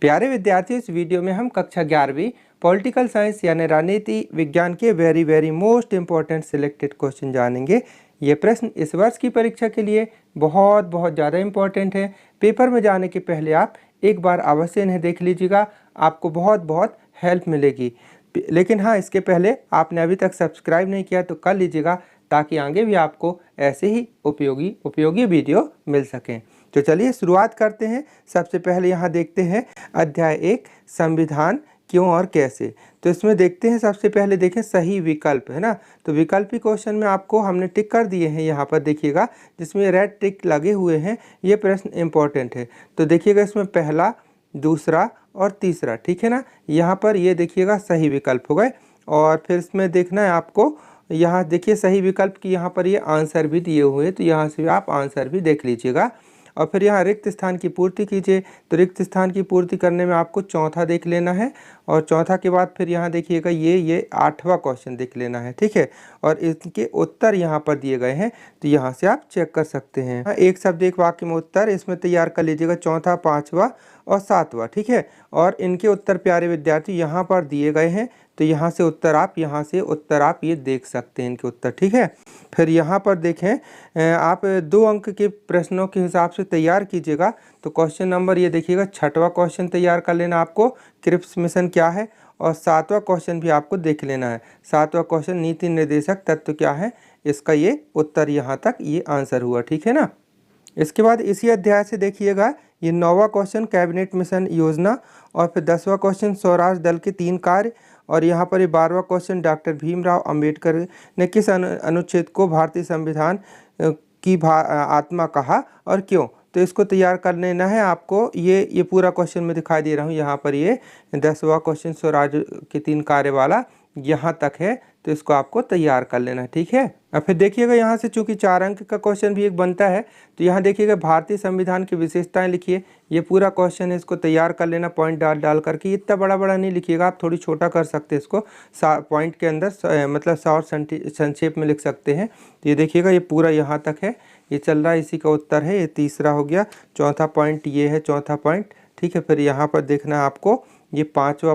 प्यारे विद्यार्थियों, इस वीडियो में हम कक्षा 11वीं पॉलिटिकल साइंस यानी राजनीति विज्ञान के very most important selected question जानेंगे। ये प्रश्न इस वर्ष की परीक्षा के लिए बहुत ज़्यादा इम्पोर्टेंट है। पेपर में जाने के पहले आप एक बार अवश्य इन्हें देख लीजिएगा, आपको बहुत हेल्प मिलेगी। लेकिन हाँ, इसके पहले आपने अभी तक सब्सक्राइब नहीं किया तो कर लीजिएगा, ताकि आगे भी आपको ऐसे ही उपयोगी वीडियो मिल सकें। तो चलिए शुरुआत करते हैं। सबसे पहले यहाँ देखते हैं अध्याय 1 संविधान क्यों और कैसे। तो इसमें देखते हैं, सबसे पहले देखें सही विकल्प, है ना। तो विकल्पी क्वेश्चन में आपको हमने टिक कर दिए हैं, यहाँ पर देखिएगा जिसमें रेड टिक लगे हुए हैं, ये प्रश्न इम्पोर्टेंट है। तो देखिएगा इसमें पहला, दूसरा और तीसरा, ठीक है ना। यहाँ पर ये देखिएगा सही विकल्प हो गए। और फिर इसमें देखना है आपको, यहाँ देखिए सही विकल्प की यहाँ पर ये आंसर भी दिए हुए हैं, तो यहाँ से आप आंसर भी देख लीजिएगा। और फिर यहाँ रिक्त स्थान की पूर्ति कीजिए। तो रिक्त स्थान की पूर्ति करने में आपको चौथा देख लेना है, और चौथा के बाद फिर यहाँ देखिएगा ये 8वां क्वेश्चन देख लेना है, ठीक है। और इसके उत्तर यहाँ पर दिए गए हैं, तो यहाँ से आप चेक कर सकते हैं। एक शब्द एक वाक्य में उत्तर इसमें तैयार कर लीजिएगा, चौथा, 5वां और 7वां, ठीक है। और इनके उत्तर प्यारे विद्यार्थी यहाँ पर दिए गए हैं, तो यहाँ से उत्तर आप ये देख सकते हैं, इनके उत्तर, ठीक है। फिर यहाँ पर देखें, आप 2 अंक के प्रश्नों के हिसाब से तैयार कीजिएगा। तो क्वेश्चन नंबर ये देखिएगा 6वां क्वेश्चन तैयार कर लेना आपको, क्रिप्स मिशन क्या है, और 7वां क्वेश्चन भी आपको देख लेना है। 7वां क्वेश्चन नीति निर्देशक तत्व क्या है, इसका ये उत्तर यहाँ तक ये आंसर हुआ, ठीक है ना। इसके बाद इसी अध्याय से देखिएगा ये 9वां क्वेश्चन कैबिनेट मिशन योजना, और फिर 10वां क्वेश्चन स्वराज दल के 3 कार्य, और यहाँ पर ये 12वां क्वेश्चन डॉक्टर भीमराव अंबेडकर ने किस अनुच्छेद को भारतीय संविधान की आत्मा कहा और क्यों। तो इसको तैयार कर लेना है आपको। ये पूरा क्वेश्चन मैं दिखाई दे रहा हूँ, यहाँ पर ये 10वां क्वेश्चन स्वराज के 3 कार्य वाला यहाँ तक है, तो इसको आपको तैयार कर लेना है, ठीक है। अब फिर देखिएगा यहाँ से चूंकि 4 अंक का क्वेश्चन भी एक बनता है, तो यहाँ देखिएगा भारतीय संविधान की विशेषताएं लिखिए। ये पूरा क्वेश्चन है, इसको तैयार कर लेना पॉइंट डाल करके। इतना बड़ा नहीं लिखिएगा, आप थोड़ी छोटा कर सकते हैं इसको, पॉइंट के अंदर मतलब शॉर्ट संक्षेप में लिख सकते हैं। तो ये देखिएगा ये पूरा यहाँ तक है, ये चल रहा है, इसी का उत्तर है। ये तीसरा हो गया, चौथा पॉइंट ये है, चौथा पॉइंट, ठीक है। फिर यहाँ पर देखना है आपको ये 5वां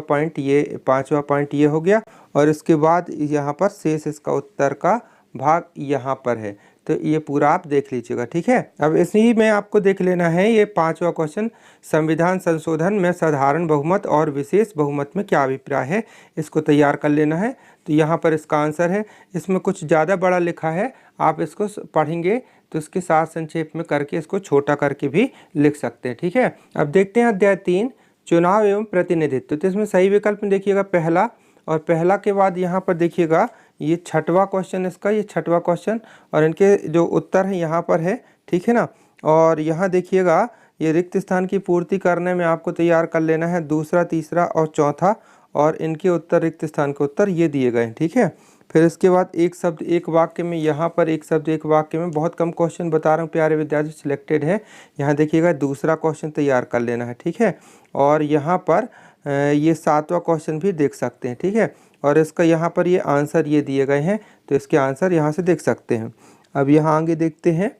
पॉइंट ये हो गया, और इसके बाद यहाँ पर शेष इसका उत्तर का भाग यहाँ पर है। तो ये पूरा आप देख लीजिएगा, ठीक है। अब इसी में आपको देख लेना है ये 5वां क्वेश्चन, संविधान संशोधन में साधारण बहुमत और विशेष बहुमत में क्या अभिप्राय है, इसको तैयार कर लेना है। तो यहाँ पर इसका आंसर है, इसमें कुछ ज़्यादा बड़ा लिखा है, आप इसको पढ़ेंगे तो इसके साथ संक्षेप में करके इसको छोटा करके भी लिख सकते हैं, ठीक है। अब देखते हैं अध्याय 3 चुनाव एवं प्रतिनिधित्व। तो इसमें सही विकल्प में देखिएगा पहला, और पहला के बाद यहाँ पर देखिएगा ये 6वां क्वेश्चन, इसका ये 6वां क्वेश्चन, और इनके जो उत्तर है यहाँ पर है, ठीक है ना। और यहाँ देखिएगा ये रिक्त स्थान की पूर्ति करने में आपको तैयार कर लेना है दूसरा, तीसरा और चौथा, और इनके उत्तर रिक्त स्थान के उत्तर ये दिए गए हैं, ठीक है। फिर इसके बाद एक शब्द एक वाक्य में, यहाँ पर एक शब्द एक वाक्य में बहुत कम क्वेश्चन बता रहा हूँ प्यारे विद्यार्थी, सिलेक्टेड है। यहाँ देखिएगा दूसरा क्वेश्चन तैयार कर लेना है, ठीक है। और यहाँ पर ये 7वां क्वेश्चन भी देख सकते हैं, ठीक है। और इसका यहाँ पर ये आंसर ये दिए गए हैं, तो इसके आंसर यहाँ से देख सकते हैं। अब यहाँ आगे देखते हैं,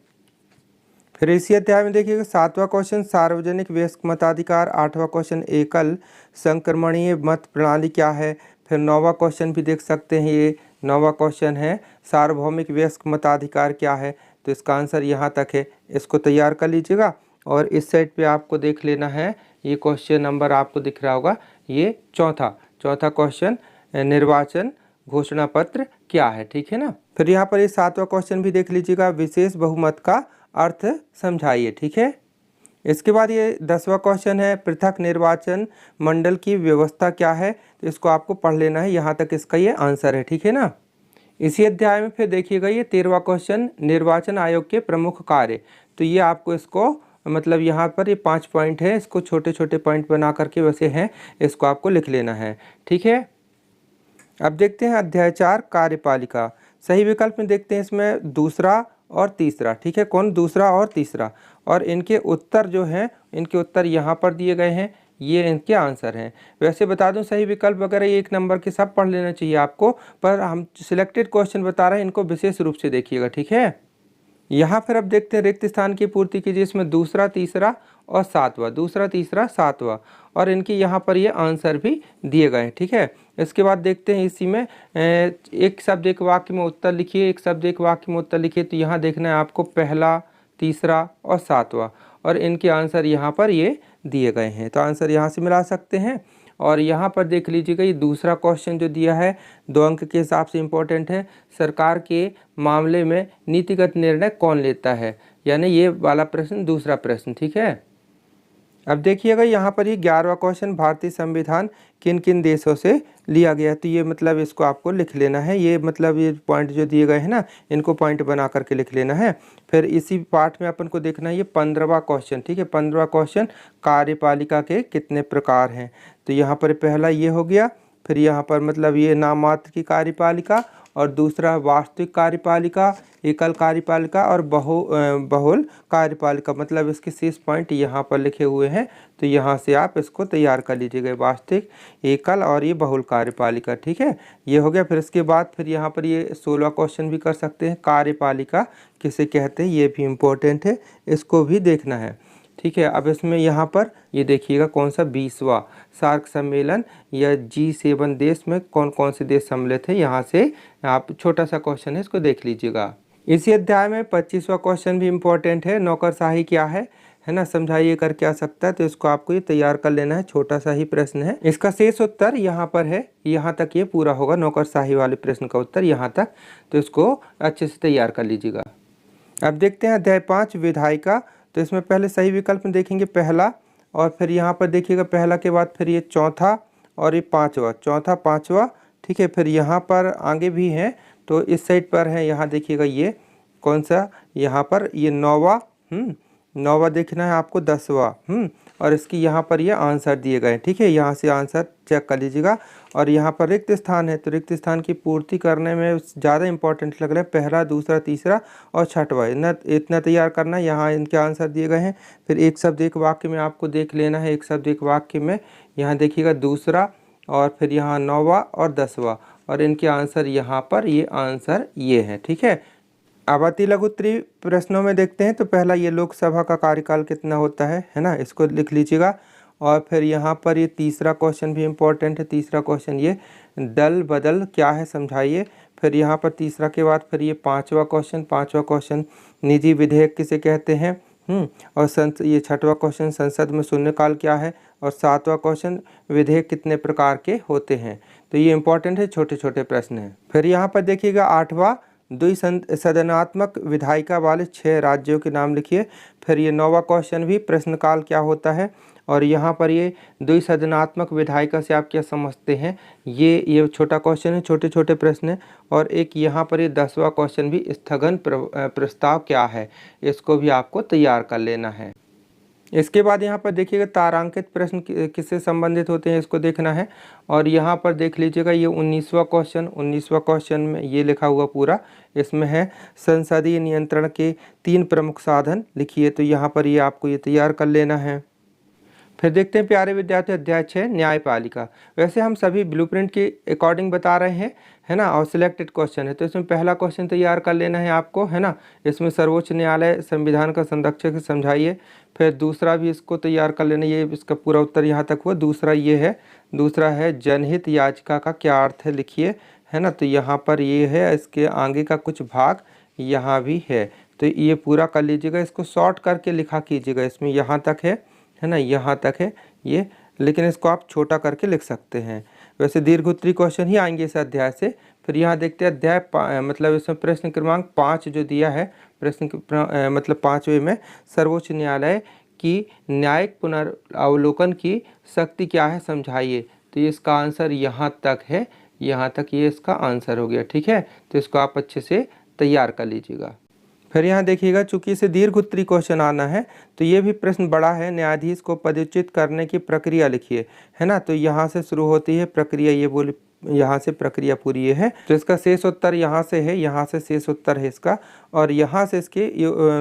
फिर इसी अध्याय में देखिएगा 7वां क्वेश्चन सार्वजनिक वयस्क मताधिकार, 8वां क्वेश्चन एकल संक्रमणीय मत प्रणाली क्या है। फिर 9वां क्वेश्चन भी देख सकते हैं, ये 9वां क्वेश्चन है सार्वभौमिक वयस्क मताधिकार क्या है। तो इसका आंसर यहाँ तक है, इसको तैयार कर लीजिएगा। और इस साइड पे आपको देख लेना है, ये क्वेश्चन नंबर आपको दिख रहा होगा, ये चौथा क्वेश्चन निर्वाचन घोषणा पत्र क्या है, ठीक है ना। फिर यहाँ पर ये 7वां क्वेश्चन भी देख लीजिएगा, विशेष बहुमत का अर्थ समझाइए, ठीक है। इसके बाद ये 10वां क्वेश्चन है पृथक निर्वाचन मंडल की व्यवस्था क्या है। तो इसको आपको पढ़ लेना है, यहाँ तक इसका ये आंसर है, ठीक है ना। इसी अध्याय में फिर देखिएगा ये 13वां क्वेश्चन निर्वाचन आयोग के प्रमुख कार्य। तो ये आपको इसको मतलब यहाँ पर ये 5 पॉइंट है, इसको छोटे पॉइंट बना करके वैसे हैं, इसको आपको लिख लेना है, ठीक है। अब देखते हैं अध्याय 4 कार्यपालिका। सही विकल्प में देखते हैं इसमें दूसरा और तीसरा, ठीक है। कौन दूसरा और तीसरा, और इनके उत्तर जो हैं, इनके उत्तर यहाँ पर दिए गए हैं, ये इनके आंसर हैं। वैसे बता दूं सही विकल्प वगैरह 1 नंबर के सब पढ़ लेना चाहिए आपको, पर हम सिलेक्टेड क्वेश्चन बता रहे हैं, इनको विशेष रूप से देखिएगा, ठीक है। यहाँ फिर अब देखते हैं रिक्त स्थान की पूर्ति कीजिए। इसमें दूसरा, तीसरा और सातवां, दूसरा तीसरा सातवां, और इनके यहाँ पर ये आंसर भी दिए गए हैं। ठीक है, इसके बाद देखते हैं इसी में एक शब्द एक वाक्य में उत्तर लिखिए, एक शब्द एक वाक्य में उत्तर लिखिए। तो यहाँ देखना है आपको पहला, तीसरा और सातवां, और इनके आंसर यहाँ पर ये दिए गए हैं। तो आंसर यहाँ से मिला सकते हैं। और यहाँ पर देख लीजिएगा, ये दूसरा क्वेश्चन जो दिया है 2 अंक के हिसाब से इम्पोर्टेंट है। सरकार के मामले में नीतिगत निर्णय कौन लेता है, यानी ये वाला प्रश्न, दूसरा प्रश्न। ठीक है, अब देखिएगा यहाँ पर ये 11वां क्वेश्चन, भारतीय संविधान किन किन देशों से लिया गया। तो ये मतलब इसको आपको लिख लेना है, ये मतलब ये पॉइंट जो दिए गए हैं ना, इनको पॉइंट बना करके लिख लेना है। फिर इसी पार्ट में अपन को देखना है ये 15वां क्वेश्चन। ठीक है, 15वां क्वेश्चन, कार्यपालिका के कितने प्रकार हैं। तो यहाँ पर पहला ये हो गया, फिर यहाँ पर मतलब ये नाम मात्र की कार्यपालिका, और दूसरा वास्तविक कार्यपालिका, एकल कार्यपालिका और बहुल कार्यपालिका। मतलब इसके शेष पॉइंट यहाँ पर लिखे हुए हैं, तो यहाँ से आप इसको तैयार कर लीजिएगा, वास्तविक, एकल और ये बहुल कार्यपालिका। ठीक है, ये हो गया। फिर इसके बाद फिर यहाँ पर ये 16वां क्वेश्चन भी कर सकते हैं, कार्यपालिका किसे कहते हैं, ये भी इम्पोर्टेंट है, इसको भी देखना है। ठीक है, अब इसमें यहाँ पर ये देखिएगा कौन सा 20वां सार्क सम्मेलन या G7 देश में कौन कौन से देश सम्मिलित है, यहाँ से आप छोटा सा क्वेश्चन है, इसको देख लीजिएगा। इसी अध्याय में 25वां क्वेश्चन भी इम्पोर्टेंट है, नौकरशाही क्या है ना, समझाइए कर क्या सकता है। तो इसको आपको ये तैयार कर लेना है, छोटा सा ही प्रश्न है। इसका शेष उत्तर यहाँ पर है, यहाँ तक ये पूरा होगा, नौकरशाही वाले प्रश्न का उत्तर यहाँ तक। तो इसको अच्छे से तैयार कर लीजिएगा। अब देखते हैं अध्याय 5, विधायिका। तो इसमें पहले सही विकल्प में देखेंगे पहला, और फिर यहाँ पर देखिएगा पहला के बाद फिर ये चौथा और ये पांचवा, चौथा पांचवा। ठीक है, फिर यहाँ पर आगे भी हैं, तो इस साइड पर है, यहाँ देखिएगा ये कौन सा, यहाँ पर ये 9वां, 9वां देखना है आपको, 10वां, और इसकी यहाँ पर ये आंसर दिए गए। ठीक है, यहाँ से आंसर चेक कर लीजिएगा। और यहाँ पर रिक्त स्थान है, तो रिक्त स्थान की पूर्ति करने में ज़्यादा इंपॉर्टेंट लग रहा है, पहला, दूसरा, तीसरा और छठवां, इतना तैयार करना है। यहाँ इनके आंसर दिए गए हैं। फिर एक शब्द एक वाक्य में आपको देख लेना है, एक शब्द एक वाक्य में यहाँ देखिएगा दूसरा, और फिर यहाँ 9वां और 10वां, और इनके आंसर यहाँ पर ये आंसर ये हैं। ठीक है, अब अति लघु उत्तरीय प्रश्नों में देखते हैं। तो पहला ये लोकसभा का कार्यकाल कितना होता है ना, इसको लिख लीजिएगा। और फिर यहाँ पर ये तीसरा क्वेश्चन भी इम्पोर्टेंट है, तीसरा क्वेश्चन ये दल बदल क्या है, समझाइए। फिर यहाँ पर तीसरा के बाद फिर ये पांचवा क्वेश्चन निजी विधेयक किसे कहते हैं, और ये छठवां क्वेश्चन संसद में शून्यकाल क्या है, और सातवां क्वेश्चन विधेयक कितने प्रकार के होते हैं। तो ये इंपॉर्टेंट है, छोटे छोटे प्रश्न हैं। फिर यहाँ पर देखिएगा 8वां, द्विसदनात्मक विधायिका वाले 6 राज्यों के नाम लिखिए। फिर ये 9वां क्वेश्चन भी प्रश्नकाल क्या होता है, और यहाँ पर ये द्विसदनात्मक विधायिका से आप क्या समझते हैं, ये छोटा क्वेश्चन है, छोटे छोटे प्रश्न है। और एक यहाँ पर ये 10वां क्वेश्चन भी स्थगन प्रस्ताव क्या है, इसको भी आपको तैयार कर लेना है। इसके बाद यहाँ पर देखिएगा तारांकित प्रश्न किससे संबंधित होते हैं, इसको देखना है। और यहाँ पर देख लीजिएगा ये 19वां क्वेश्चन में ये लिखा हुआ पूरा, इसमें है संसदीय नियंत्रण के 3 प्रमुख साधन लिखिए। तो यहाँ पर ये आपको ये तैयार कर लेना है। फिर देखते हैं प्यारे विद्यार्थी अध्याय 6, न्यायपालिका। वैसे हम सभी ब्लूप्रिंट के अकॉर्डिंग बता रहे हैं, है ना, और सिलेक्टेड क्वेश्चन है। तो इसमें पहला क्वेश्चन तैयार कर लेना है आपको, है ना। इसमें सर्वोच्च न्यायालय संविधान का संरक्षक समझाइए। फिर दूसरा भी इसको तैयार कर लेना, ये इसका पूरा उत्तर यहाँ तक हुआ। दूसरा ये है, दूसरा है जनहित याचिका का क्या अर्थ है, लिखिए, है ना। तो यहाँ पर ये है, इसके आगे का कुछ भाग यहाँ भी है, तो ये पूरा कर लीजिएगा। इसको शॉर्ट करके लिखा कीजिएगा, इसमें यहाँ तक है ना, यहाँ तक है ये, लेकिन इसको आप छोटा करके लिख सकते हैं। वैसे दीर्घ उत्तरीय क्वेश्चन ही आएंगे इस अध्याय से। फिर यहाँ देखते हैं अध्याय मतलब इसमें प्रश्न क्रमांक 5 जो दिया है, प्रश्न मतलब 5वें में सर्वोच्च न्यायालय की न्यायिक पुनरावलोकन की शक्ति क्या है, समझाइए। तो ये इसका आंसर यहाँ तक है, यहाँ तक ये इसका आंसर हो गया। ठीक है, तो इसको आप अच्छे से तैयार कर लीजिएगा। फिर यहाँ देखिएगा, चूंकि इसे दीर्घ उत्तरीय क्वेश्चन आना है, तो ये भी प्रश्न बड़ा है। न्यायाधीश को पदच्युत करने की प्रक्रिया लिखिए, है ना। तो यहाँ से शुरू होती है प्रक्रिया, ये यहाँ से प्रक्रिया पूरी ये है। तो इसका शेष उत्तर यहाँ से है, यहाँ से शेष उत्तर है इसका, और यहाँ से इसके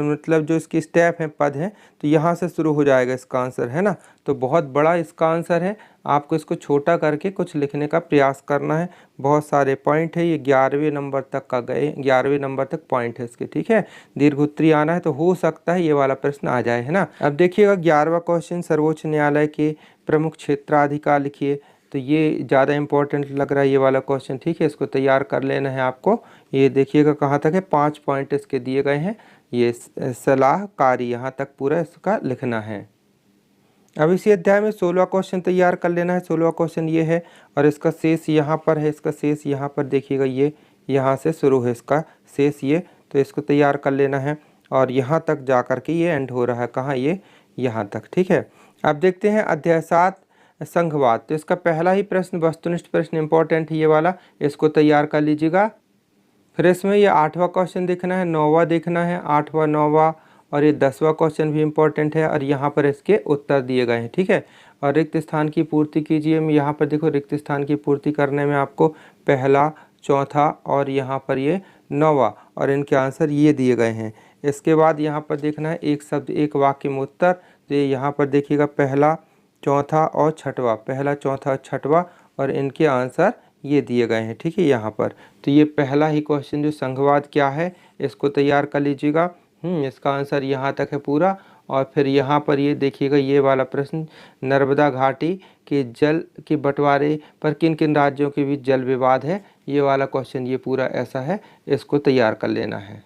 मतलब जो इसकी स्टेप है, पद हैं, तो यहाँ से शुरू हो जाएगा इसका आंसर, है ना। तो बहुत बड़ा इसका आंसर है, आपको इसको छोटा करके कुछ लिखने का प्रयास करना है। बहुत सारे पॉइंट है, ये 11वें नंबर तक का गए, 11वें नंबर तक पॉइंट है इसके, ठीक है। दीर्घ उत्तरी आना है तो हो सकता है ये वाला प्रश्न आ जाए, है ना। अब देखिएगा 11वां क्वेश्चन, सर्वोच्च न्यायालय के प्रमुख क्षेत्राधिकार लिखिए। तो ये ज़्यादा इंपॉर्टेंट लग रहा है ये वाला क्वेश्चन, ठीक है। इसको तैयार कर लेना है आपको। ये देखिएगा कहाँ तक है, 5 पॉइंट इसके दिए गए हैं। ये सलाहकारी यहाँ तक पूरा इसका लिखना है। अब इसी अध्याय में 16वां क्वेश्चन तैयार कर लेना है। 16वां क्वेश्चन ये है, और इसका शेष यहाँ पर है, इसका शेष यहाँ पर देखिएगा, ये यहाँ से शुरू है इसका शेष ये, तो इसको तैयार कर लेना है। और यहाँ तक जा कर के ये एंड हो रहा है, कहाँ, ये यहाँ तक, ठीक है। अब देखते हैं अध्याय 7 संघवाद। तो इसका पहला ही प्रश्न वस्तुनिष्ठ प्रश्न इंपॉर्टेंट है ये वाला, इसको तैयार कर लीजिएगा। फिर इसमें ये 8वां क्वेश्चन देखना है, 9वां देखना है, 8वां 9वां, और ये 10वां क्वेश्चन भी इंपॉर्टेंट है, और यहाँ पर इसके उत्तर दिए गए हैं, ठीक है। और रिक्त स्थान की पूर्ति कीजिए। यहाँ पर देखो रिक्त स्थान की पूर्ति करने में आपको पहला, चौथा और यहाँ पर ये 9वां, और इनके आंसर ये दिए गए हैं। इसके बाद यहाँ पर देखना है एक शब्द एक वाक्य में उत्तर। तो यहाँ पर देखिएगा पहला, चौथा और छठवां, पहला, चौथा, छठवां, और इनके आंसर ये दिए गए हैं, ठीक है, यहाँ पर। तो ये पहला ही क्वेश्चन जो संघवाद क्या है, इसको तैयार कर लीजिएगा। इसका आंसर यहाँ तक है पूरा। और फिर यहाँ पर ये देखिएगा ये वाला प्रश्न, नर्मदा घाटी के जल के बंटवारे पर किन किन राज्यों के बीच जल विवाद है, ये वाला क्वेश्चन ये पूरा ऐसा है, इसको तैयार कर लेना है।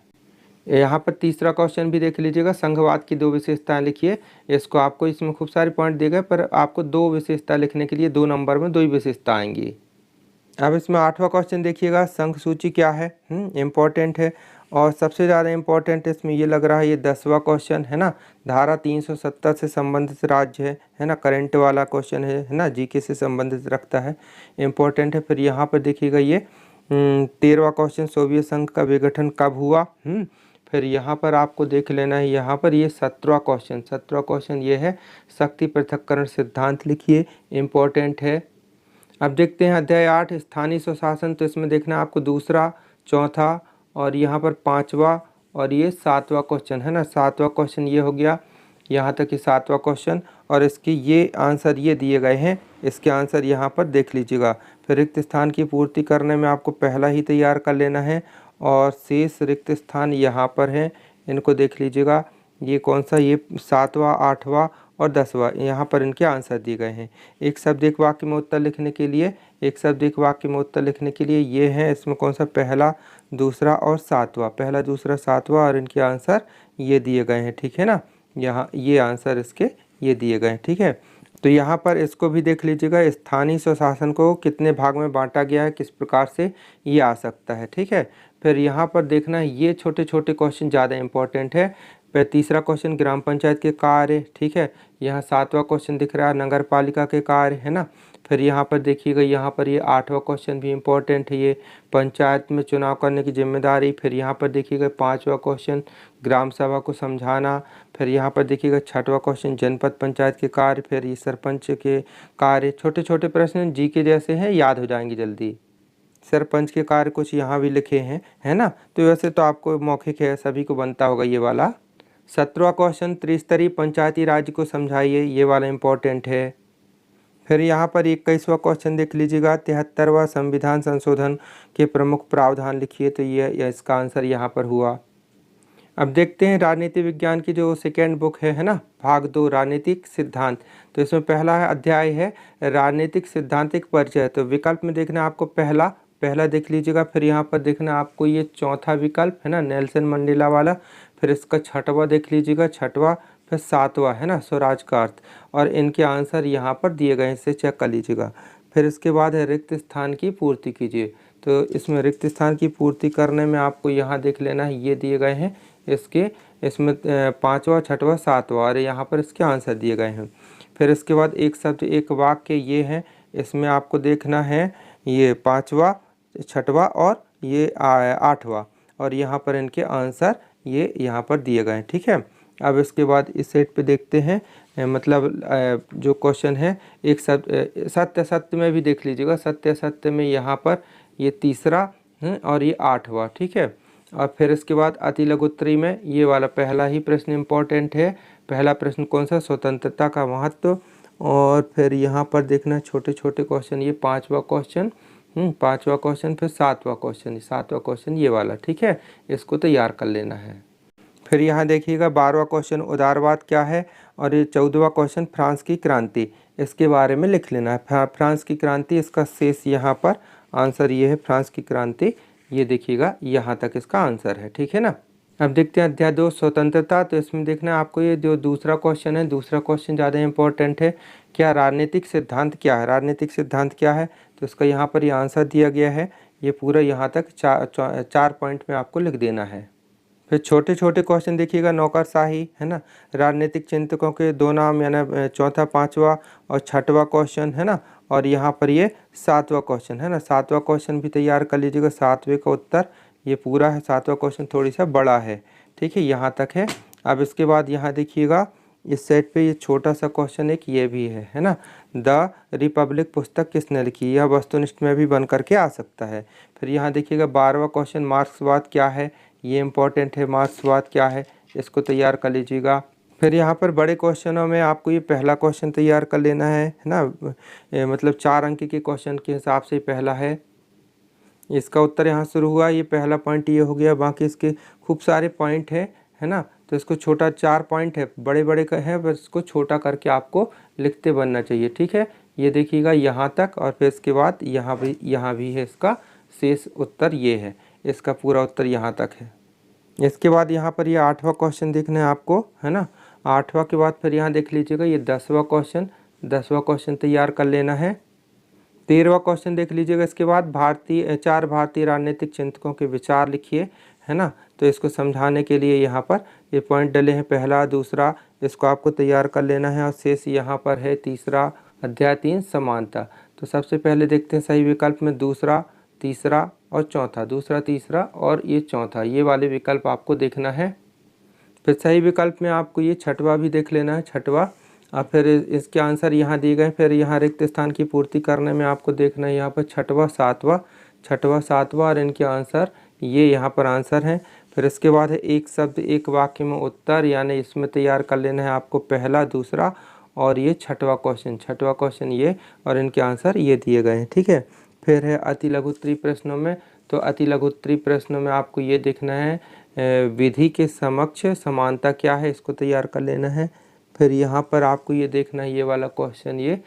यहाँ पर तीसरा क्वेश्चन भी देख लीजिएगा, संघवाद की 2 विशेषताएं लिखिए। इसको आपको इसमें खूब सारे पॉइंट दिए गए, पर आपको 2 विशेषता लिखने के लिए 2 नंबर में 2 ही विशेषता आएंगी। अब इसमें 8वां क्वेश्चन देखिएगा, संघ सूची क्या है, इम्पोर्टेंट है। और सबसे ज़्यादा इम्पोर्टेंट इसमें ये लग रहा है ये 10वां क्वेश्चन, है ना। धारा 370 से संबंधित राज्य है ना, करंट वाला क्वेश्चन है ना, जीके से संबंधित रखता है, इम्पोर्टेंट है। फिर यहाँ पर देखिएगा ये 13वां क्वेश्चन, सोवियत संघ का विघटन कब हुआ। फिर यहाँ पर आपको देख लेना है, यहाँ पर ये 17वां क्वेश्चन ये है, शक्ति पृथक्करण सिद्धांत लिखिए, इम्पोर्टेंट है। अब देखते हैं अध्याय 8 स्थानीय स्वशासन। तो इसमें देखना है आपको दूसरा, चौथा और यहाँ पर 5वां और ये 7वां क्वेश्चन, है ना। 7वां क्वेश्चन ये हो गया, यहाँ तक ये 7वां क्वेश्चन, और इसके ये आंसर ये दिए गए हैं, इसके आंसर यहाँ पर देख लीजिएगा। फिर रिक्त स्थान की पूर्ति करने में आपको पहला ही तैयार कर लेना है, और शेष रिक्त स्थान यहाँ पर हैं, इनको देख लीजिएगा। ये कौन सा, ये 7वां, 8वां और 10वां, यहाँ पर इनके आंसर दिए गए हैं। एक शब्द एक वाक्य में उत्तर लिखने के लिए, एक शब्द एक वाक्य में उत्तर लिखने के लिए ये हैं, इसमें कौन सा, पहला, दूसरा और 7वां, पहला, दूसरा, 7वां, और इनके आंसर ये दिए गए हैं, ठीक है ना। यहाँ ये आंसर इसके ये दिए गए हैं, ठीक है। तो यहाँ पर इसको भी देख लीजिएगा, स्थानीय स्वशासन को कितने भाग में बांटा गया है, किस प्रकार से ये आ सकता है, ठीक है। फिर यहाँ पर देखना है ये छोटे छोटे क्वेश्चन ज़्यादा इंपॉर्टेंट है। फिर तीसरा क्वेश्चन ग्राम पंचायत के कार्य, ठीक है। यहाँ 7वां क्वेश्चन दिख रहा है नगर पालिका के कार्य, है ना। फिर यहाँ पर देखिएगा, यहाँ पर ये 8वां क्वेश्चन भी इम्पोर्टेंट है, ये पंचायत में चुनाव करने की जिम्मेदारी। फिर यहाँ पर देखिएगा 5वां क्वेश्चन ग्राम सभा को समझाना। फिर यहाँ पर देखिएगा 6वां क्वेश्चन जनपद पंचायत के कार्य। फिर ये सरपंच के कार्य। छोटे छोटे प्रश्न जी के जैसे हैं, याद हो जाएंगे जल्दी। सरपंच के कार्य कुछ यहाँ भी लिखे हैं, है ना। तो वैसे तो आपको मौखिक है, सभी को बनता होगा ये वाला। 17वां क्वेश्चन त्रिस्तरीय पंचायती राज को समझाइए, ये वाला इम्पोर्टेंट है। फिर यहाँ पर 21वां क्वेश्चन देख लीजिएगा, 73वां संविधान संशोधन के प्रमुख प्रावधान लिखिए। तो ये इसका आंसर यहाँ पर हुआ। अब देखते हैं राजनीति विज्ञान की जो सेकेंड बुक है ना, भाग 2 राजनीतिक सिद्धांत। तो इसमें पहला अध्याय है राजनीतिक सिद्धांतिक परिचय। तो विकल्प में देखना आपको पहला देख लीजिएगा। फिर यहाँ पर देखना आपको ये चौथा विकल्प है ना, नेल्सन मंडेला वाला। फिर इसका 6वां देख लीजिएगा, 6वां, फिर 7वां है ना, स्वराज का अर्थ। और इनके आंसर यहाँ पर दिए गए, इसे चेक कर लीजिएगा। फिर इसके बाद है रिक्त स्थान की पूर्ति कीजिए। तो इसमें रिक्त स्थान की पूर्ति करने में आपको यहाँ देख लेना है, ये दिए गए हैं इसमें 5वां, 6वां, 7वां, और यहाँ पर इसके आंसर दिए गए हैं। फिर इसके बाद एक शब्द एक वाक्य ये हैं, इसमें आपको देखना है ये 5वां, 6वां और ये 8वां, और यहाँ पर इनके आंसर ये यहाँ पर दिए गए हैं, ठीक है। अब इसके बाद इस सेट पे देखते हैं मतलब जो क्वेश्चन है एक सत्य सत्य में भी देख लीजिएगा। सत्य सत्य में यहाँ पर ये तीसरा और ये 8वां, ठीक है। और फिर इसके बाद अति लघु उत्तरी में ये वाला पहला ही प्रश्न इम्पोर्टेंट है। पहला प्रश्न कौन सा, स्वतंत्रता का महत्व। और फिर यहाँ पर देखना छोटे छोटे क्वेश्चन, ये 5वां क्वेश्चन, 5वां क्वेश्चन, फिर 7वां क्वेश्चन, 7वां क्वेश्चन ये वाला, ठीक है। इसको तैयार कर लेना है। फिर यहाँ देखिएगा 12वां क्वेश्चन उदारवाद क्या है, और ये 14वां क्वेश्चन फ्रांस की क्रांति, इसके बारे में लिख लेना है। फ्रांस की क्रांति, इसका शेष यहाँ पर आंसर ये है फ्रांस की क्रांति, ये देखिएगा यहाँ तक इसका आंसर है, ठीक है ना। अब देखते हैं अध्याय 2 स्वतंत्रता। तो इसमें देखना है आपको ये जो दूसरा क्वेश्चन है, दूसरा क्वेश्चन ज़्यादा इंपॉर्टेंट है। क्या राजनीतिक सिद्धांत क्या है, राजनीतिक सिद्धांत क्या है, तो इसका यहाँ पर ये आंसर दिया गया है। ये पूरा यहाँ तक 4 पॉइंट में आपको लिख देना है। फिर छोटे छोटे क्वेश्चन देखिएगा, नौकरशाही है ना, राजनीतिक चिंतकों के 2 नाम, यानी चौथा, 5वां और 6वां क्वेश्चन है ना। और यहाँ पर ये 7वां क्वेश्चन है ना, 7वां क्वेश्चन भी तैयार कर लीजिएगा। 7वें का उत्तर ये पूरा है। 7वां क्वेश्चन थोड़ी सा बड़ा है, ठीक है, यहाँ तक है। अब इसके बाद यहाँ देखिएगा इस सेट पे ये छोटा सा क्वेश्चन एक ये भी है ना। द रिपब्लिक पुस्तक किसने लिखी, यह वस्तुनिष्ठ में भी बन करके आ सकता है। फिर यहाँ देखिएगा 12वां क्वेश्चन मार्क्सवाद क्या है, ये इंपॉर्टेंट है। मार्क्सवाद क्या है, इसको तैयार कर लीजिएगा। फिर यहाँ पर बड़े क्वेश्चनों में आपको ये पहला क्वेश्चन तैयार कर लेना है ना। मतलब 4 अंक के क्वेश्चन के हिसाब से पहला है, इसका उत्तर यहाँ शुरू हुआ। ये पहला पॉइंट ये हो गया, बाकी इसके खूब सारे पॉइंट है ना। तो इसको छोटा 4 पॉइंट है, बड़े बड़े का है, बस इसको छोटा करके आपको लिखते बनना चाहिए, ठीक है। ये देखिएगा यहाँ तक, और फिर इसके बाद यहाँ भी है इसका शेष उत्तर, ये है इसका पूरा उत्तर यहाँ तक है। इसके बाद यहाँ पर ये 8वां क्वेश्चन देखना है आपको, है ना। 8वां के बाद फिर यहाँ देख लीजिएगा ये 10वां क्वेश्चन, 10वां क्वेश्चन तैयार कर लेना है। 13वां क्वेश्चन देख लीजिएगा। इसके बाद 4 भारतीय राजनीतिक चिंतकों के विचार लिखिए, है ना। तो इसको समझाने के लिए यहाँ पर ये पॉइंट डले हैं, पहला दूसरा, इसको आपको तैयार कर लेना है। और शेष यहाँ पर है तीसरा। अध्याय 3 समानता। तो सबसे पहले देखते हैं सही विकल्प में दूसरा, तीसरा और चौथा, दूसरा, तीसरा और ये चौथा, ये वाले विकल्प आपको देखना है। फिर सही विकल्प में आपको ये 6वां भी देख लेना है, 6वां। और फिर इसके आंसर यहाँ दिए गए। फिर यहाँ रिक्त स्थान की पूर्ति करने में आपको देखना है यहाँ पर 6वां, 7वां और इनके आंसर ये यहाँ पर आंसर हैं। फिर इसके बाद है एक शब्द एक वाक्य में उत्तर, यानी इसमें तैयार कर लेना है आपको पहला, दूसरा और ये 6वां क्वेश्चन ये, और इनके आंसर ये दिए गए हैं, ठीक है। फिर है अति लघु उत्तरीय प्रश्नों में। तो अति लघु उत्तरीय प्रश्नों में आपको ये देखना है विधि के समक्ष समानता क्या है, इसको तैयार कर लेना है। फिर यहाँ पर आपको ये देखना है ये वाला क्वेश्चन, ये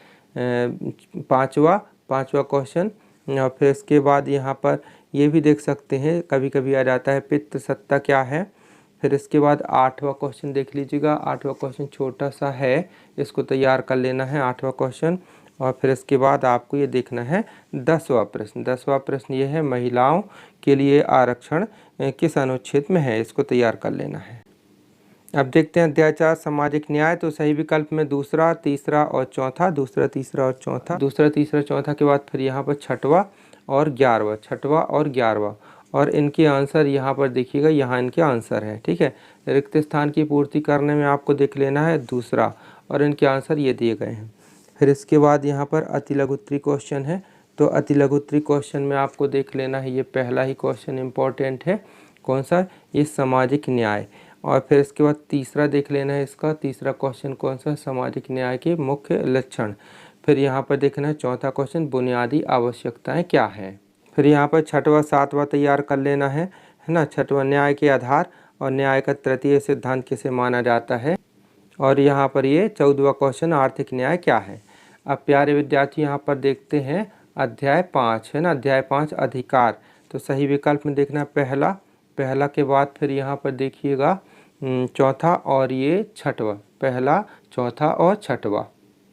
5वां क्वेश्चन। और फिर इसके बाद यहाँ पर ये भी देख सकते हैं, कभी कभी आ जाता है पित्त सत्ता क्या है। फिर इसके बाद 8वां क्वेश्चन देख लीजिएगा। 8वां क्वेश्चन छोटा सा है, इसको तैयार कर लेना है 8वां क्वेश्चन। और फिर इसके बाद आपको ये देखना है 10वां प्रश्न। 10वां प्रश्न ये है महिलाओं के लिए आरक्षण किस अनुच्छेद में है, इसको तैयार कर लेना है। अब देखते हैं अध्याय 4 सामाजिक न्याय। तो सही विकल्प में दूसरा, तीसरा और चौथा, दूसरा, तीसरा और चौथा, दूसरा, तीसरा, चौथा के बाद फिर यहाँ पर 6वां और 11वां, 6वां और 11वां, और इनके आंसर यहाँ पर देखिएगा, यहाँ इनके आंसर है, ठीक है। रिक्त स्थान की पूर्ति करने में आपको देख लेना है दूसरा, और इनके आंसर ये दिए गए हैं। फिर इसके बाद यहाँ पर अति लघु उत्तरीय क्वेश्चन है। तो अति लघु उत्तरीय क्वेश्चन में आपको देख लेना है ये पहला ही क्वेश्चन इम्पोर्टेंट है, कौन सा, ये सामाजिक न्याय। और फिर इसके बाद तीसरा देख लेना है, इसका तीसरा क्वेश्चन कौन सा, सामाजिक न्याय के मुख्य लक्षण। फिर यहाँ पर देखना है चौथा क्वेश्चन बुनियादी आवश्यकताएं क्या है। फिर यहाँ पर 6वां, 7वां तैयार कर लेना है ना। 6वां न्याय के आधार और न्याय का तृतीय सिद्धांत किसे माना जाता है। और यहाँ पर ये 14वां क्वेश्चन आर्थिक न्याय क्या है। अब प्यारे विद्यार्थी यहाँ पर देखते हैं अध्याय 5 है ना, अध्याय 5 अधिकार। तो सही विकल्प में देखना पहला के बाद फिर यहाँ पर देखिएगा चौथा और ये 6वां, पहला, चौथा और 6वां।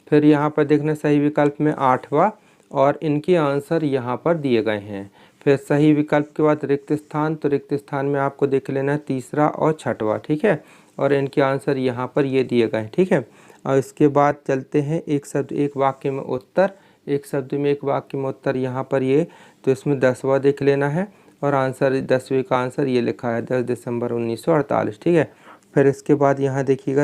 फिर यहाँ पर देखना सही विकल्प में 8वां, और इनके आंसर यहाँ पर दिए गए हैं। फिर सही विकल्प के बाद रिक्त स्थान, तो रिक्त स्थान में आपको देख लेना है तीसरा और 6वां, ठीक है, और इनके आंसर यहाँ पर ये दिए गए हैं, ठीक है। और इसके बाद चलते हैं एक शब्द एक वाक्य में उत्तर। एक शब्द में एक वाक्य में उत्तर यहाँ पर ये, तो इसमें 10वां देख लेना है, और आंसर 10वें का आंसर ये लिखा है 10 दिसंबर 1948, ठीक है। फिर इसके बाद यहाँ देखिएगा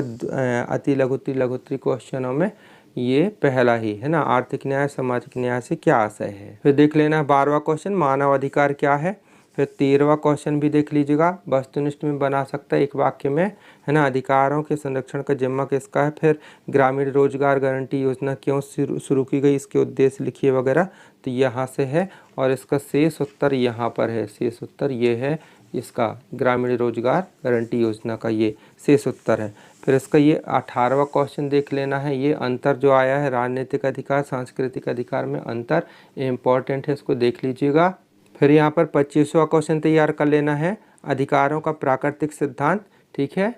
अति लघुत्तरी लघुत्तरी क्वेश्चनों में ये पहला ही है ना, आर्थिक न्याय सामाजिक न्याय से क्या आशय है। फिर देख लेना 12वां क्वेश्चन मानव अधिकार क्या है। फिर 13वां क्वेश्चन भी देख लीजिएगा, वस्तुनिष्ठ में बना सकता है एक वाक्य में, है ना, अधिकारों के संरक्षण का जिम्मा किसका है। फिर ग्रामीण रोजगार गारंटी योजना क्यों शुरू की गई, इसके उद्देश्य लिखिए वगैरह, तो यहाँ से है। और इसका शेष उत्तर यहाँ पर है, शेष उत्तर ये है इसका, ग्रामीण रोजगार गारंटी योजना का ये शेष उत्तर है। फिर इसका ये 18वां क्वेश्चन देख लेना है, ये अंतर जो आया है राजनीतिक अधिकार सांस्कृतिक अधिकार में अंतर इम्पॉर्टेंट है, इसको देख लीजिएगा। फिर यहाँ पर 25वां क्वेश्चन तैयार कर लेना है, अधिकारों का प्राकृतिक सिद्धांत, ठीक है।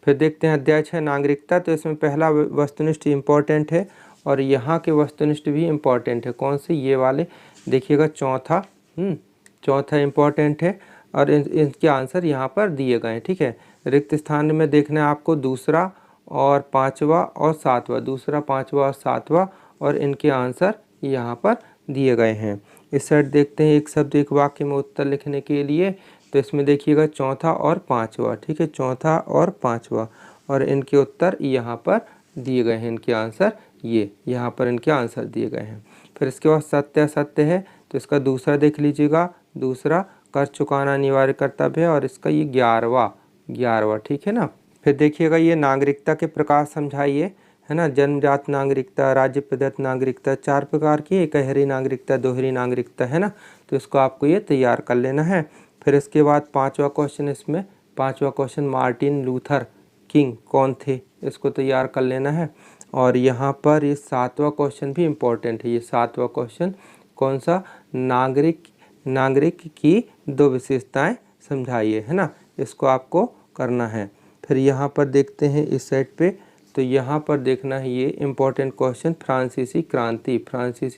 फिर देखते हैं अध्याय 6 नागरिकता, तो इसमें पहला वस्तुनिष्ठ इम्पोर्टेंट है और यहाँ के वस्तुनिष्ठ भी इम्पोर्टेंट है। कौन से, ये वाले देखिएगा, चौथा इम्पोर्टेंट है और इनके आंसर यहाँ पर दिए गए हैं, ठीक है। रिक्त स्थान में देखना है आपको दूसरा और 5वां और 7वां, दूसरा 5वां और 7वां, और इनके आंसर यहाँ पर दिए गए हैं। इस साइड देखते हैं एक शब्द एक वाक्य में उत्तर लिखने के लिए, तो इसमें देखिएगा चौथा और 5वां, ठीक है, चौथा और 5वां, और इनके उत्तर यहाँ पर दिए गए हैं, इनके आंसर ये यहाँ पर इनके आंसर दिए गए हैं। फिर इसके बाद सत्य असत्य है, तो इसका दूसरा देख लीजिएगा, दूसरा कर चुकाना अनिवार्य कर्तव्य है, और इसका ये 11वां, ठीक है ना। फिर देखिएगा ये नागरिकता के प्रकार समझाइए, है ना, जन्मजात नागरिकता, राज्य प्रदत्त नागरिकता, 4 प्रकार की, एकहरी नागरिकता, दोहरी नागरिकता, है ना, तो इसको आपको ये तैयार कर लेना है। फिर इसके बाद 5वां क्वेश्चन, इसमें 5वां क्वेश्चन मार्टिन लूथर किंग कौन थे, इसको तैयार कर लेना है। और यहाँ पर ये 7वां क्वेश्चन भी इम्पोर्टेंट है, ये 7वां क्वेश्चन कौन सा, नागरिक की 2 विशेषताएं समझाइए, है ना, इसको आपको करना है। फिर यहाँ पर देखते हैं इस साइड पे, तो यहाँ पर देखना है ये इम्पोर्टेंट क्वेश्चन, फ्रांसीसी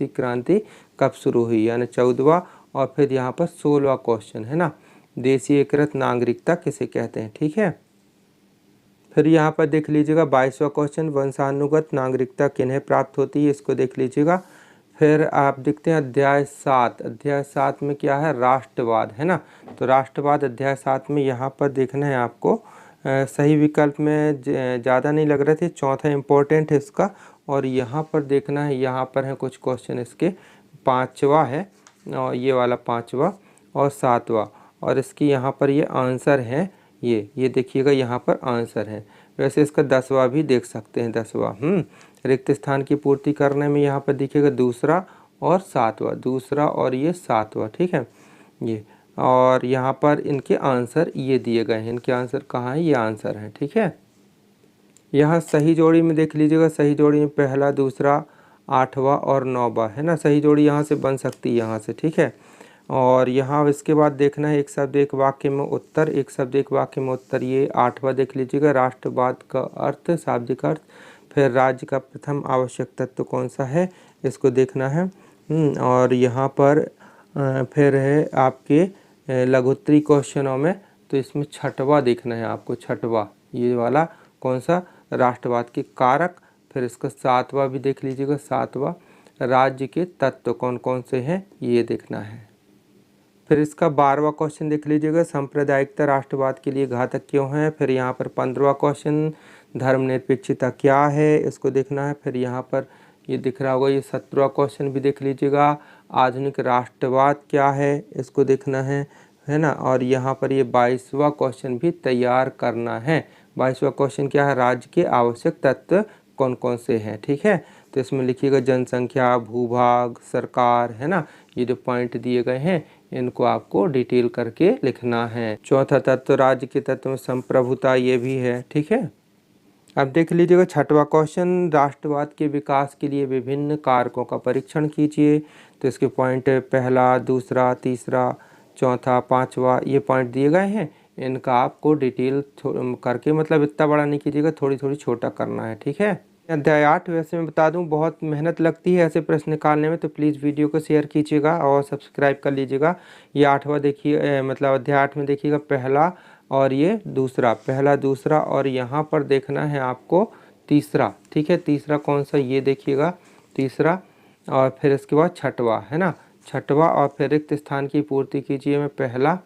क्रांति कब शुरू हुई, यानी 14वां, और फिर यहाँ पर 16वां क्वेश्चन, है ना, देशीयकृत नागरिकता किसे कहते हैं, ठीक है। फिर यहाँ पर देख लीजिएगा 22वां क्वेश्चन, वंशानुगत नागरिकता किन्हें प्राप्त होती है, इसको देख लीजिएगा। फिर आप देखते हैं अध्याय 7 में क्या है, राष्ट्रवाद, है ना, तो राष्ट्रवाद अध्याय 7 में यहाँ पर देखना है आपको, सही विकल्प में ज़्यादा नहीं लग रहे थे, चौथा इम्पोर्टेंट है इसका, और यहाँ पर देखना है, यहाँ पर है कुछ क्वेश्चन इसके, 5वां है, और ये वाला 5वां और 7वां, और इसकी यहाँ पर ये आंसर है, ये देखिएगा यहाँ पर आंसर है। वैसे इसका 10वां भी देख सकते हैं, 10वां रिक्त स्थान की पूर्ति करने में यहाँ पर दिखेगा दूसरा और 7वां, दूसरा और ये 7वां, ठीक है ये, और यहाँ पर इनके आंसर ये दिए गए हैं, इनके आंसर कहाँ है, ये आंसर है, ठीक है। यहाँ सही जोड़ी में देख लीजिएगा, सही जोड़ी में पहला दूसरा 8वां और 9वां, है ना, सही जोड़ी यहाँ से बन सकती है, यहाँ से, ठीक है। और यहाँ इसके बाद देखना है एक शब्द एक वाक्य में उत्तर, एक शब्द एक वाक्य में उत्तर, ये 8वां देख लीजिएगा, राष्ट्रवाद का अर्थ, शाब्दिक अर्थ। फिर राज्य का प्रथम आवश्यक तत्व कौन सा है, इसको देखना है। और यहाँ पर फिर है आपके लघुत्तरी क्वेश्चनों में, तो इसमें 6वां देखना है आपको, 6वां ये वाला कौन सा, राष्ट्रवाद के कारक। फिर इसका 7वां भी देख लीजिएगा, 7वां राज्य के तत्व कौन कौन से हैं, ये देखना है। फिर इसका 12वां क्वेश्चन देख लीजिएगा, सांप्रदायिकता राष्ट्रवाद के लिए घातक क्यों है। फिर यहाँ पर 15वां क्वेश्चन, धर्मनिरपेक्षता क्या है, इसको देखना है। फिर यहाँ पर ये दिख रहा होगा, ये 17वां क्वेश्चन भी देख लीजिएगा, आधुनिक राष्ट्रवाद क्या है, इसको देखना है ना। और यहाँ पर ये 22वां क्वेश्चन भी तैयार करना है। 22वां क्वेश्चन क्या है, राज्य के आवश्यक तत्व कौन कौन से हैं, ठीक है। तो इसमें लिखिएगा जनसंख्या, भूभाग, सरकार, है ना, ये जो पॉइंट दिए गए हैं इनको आपको डिटेल करके लिखना है। चौथा तत्व राज्य के तत्व में संप्रभुता, ये भी है, ठीक है। अब देख लीजिएगा 6वां क्वेश्चन, राष्ट्रवाद के विकास के लिए विभिन्न कारकों का परीक्षण कीजिए। तो इसके पॉइंट पहला, दूसरा, तीसरा, चौथा, 5वां, ये पॉइंट दिए गए हैं, इनका आपको डिटेल करके, मतलब इतना बड़ा नहीं कीजिएगा, थोड़ी थोड़ी छोटा करना है, ठीक है। अध्याय 8, वैसे मैं बता दूं बहुत मेहनत लगती है ऐसे प्रश्न निकालने में, तो प्लीज़ वीडियो को शेयर कीजिएगा और सब्सक्राइब कर लीजिएगा। ये 8वां देखिए, मतलब अध्याय 8 में देखिएगा पहला और ये दूसरा, पहला दूसरा, और यहाँ पर देखना है आपको तीसरा, ठीक है। तीसरा कौन सा, ये देखिएगा तीसरा, और फिर इसके बाद 6वां, है ना, 6वां, और फिर रिक्त स्थान की पूर्ति कीजिए में पहला,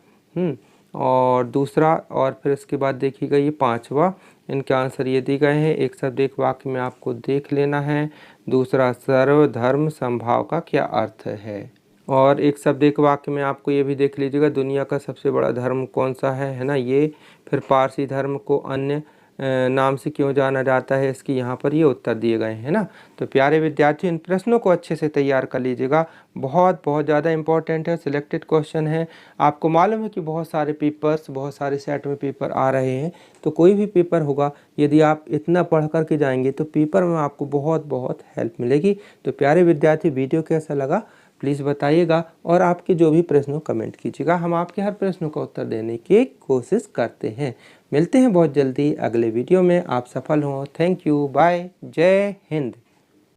और दूसरा, और फिर इसके बाद देखिएगा ये पांचवा, इनके आंसर ये दिए गए हैं। एक शब्द एक वाक्य में आपको देख लेना है। दूसरा, सर्वधर्म समभाव का क्या अर्थ है। और एक शब्द एक वाक्य में आपको ये भी देख लीजिएगा, दुनिया का सबसे बड़ा धर्म कौन सा है ना ये। फिर पारसी धर्म को अन्य नाम से क्यों जाना जाता है, इसकी यहाँ पर ये उत्तर दिए गए हैं ना। तो प्यारे विद्यार्थी, इन प्रश्नों को अच्छे से तैयार कर लीजिएगा। बहुत ज़्यादा इंपॉर्टेंट है, सिलेक्टेड क्वेश्चन है। आपको मालूम है कि बहुत सारे पेपर्स, बहुत सारे सेट में पेपर आ रहे हैं, तो कोई भी पेपर होगा, यदि आप इतना पढ़ कर के जाएंगे तो पेपर में आपको बहुत हेल्प मिलेगी। तो प्यारे विद्यार्थी, वीडियो कैसा लगा प्लीज़ बताइएगा, और आपके जो भी प्रश्न हो कमेंट कीजिएगा। हम आपके हर प्रश्न का उत्तर देने की कोशिश करते हैं। मिलते हैं बहुत जल्दी अगले वीडियो में। आप सफल हों। थैंक यू, बाय, जय हिंद।